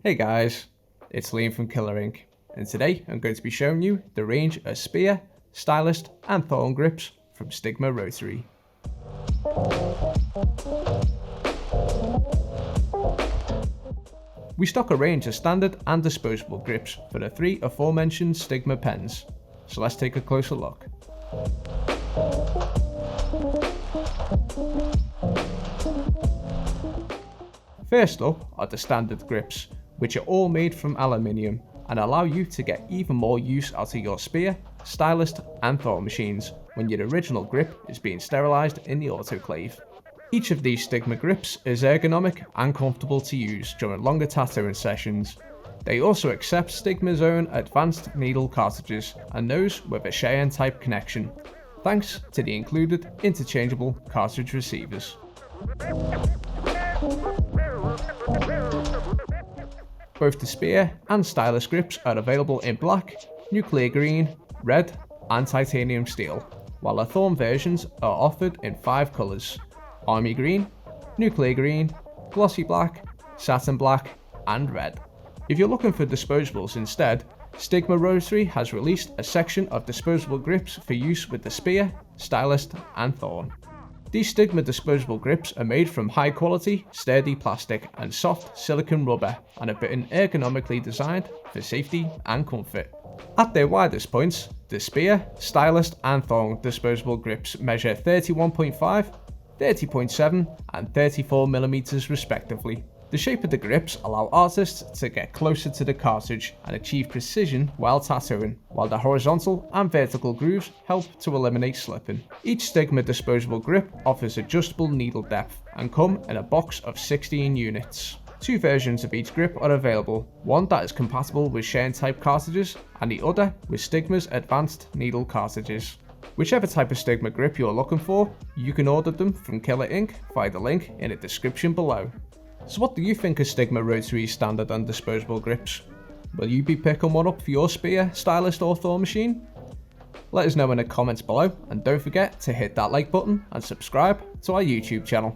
Hey guys, it's Liam from Killer Inc. and today I'm going to be showing you the range of Spear, Stylist and Thorn Grips from Stigma-Rotary. We stock a range of standard and disposable grips for the three aforementioned Stigma pens, so let's take a closer look. First up are the standard grips, which are all made from aluminium and allow you to get even more use out of your Spear, Stylist and Thorn machines when your original grip is being sterilised in the autoclave. Each of these Stigma grips is ergonomic and comfortable to use during longer tattooing sessions. They also accept Stigma's own Advanced Needle Cartridges and those with a Cheyenne-type connection, thanks to the included interchangeable cartridge receivers. Both the Spear and Stylist grips are available in black, nuclear green, red and titanium steel, while the Thorn versions are offered in 5 colours: army green, nuclear green, glossy black, satin black and red. If you're looking for disposables instead, Stigma-Rotary has released a section of disposable grips for use with the Spear, Stylist and Thorn. These Stigma disposable grips are made from high quality, sturdy plastic and soft silicone rubber and have been ergonomically designed for safety and comfort. At their widest points, the Spear, Stylist and Thorn disposable grips measure 31.5, 30.7 and 34mm respectively. The shape of the grips allow artists to get closer to the cartridge and achieve precision while tattooing, while the horizontal and vertical grooves help to eliminate slipping. Each Stigma disposable grip offers adjustable needle depth and come in a box of 16 units. 2 versions of each grip are available, one that is compatible with Cheyenne-type cartridges and the other with Stigma's Advanced Needle Cartridges. Whichever type of Stigma grip you're looking for, you can order them from Killer Inc. via the link in the description below. So what do you think of Stigma-Rotary's standard and disposable grips? Will you be picking one up for your Spear, Stylist or Thorn machine? Let us know in the comments below and don't forget to hit that like button and subscribe to our YouTube channel.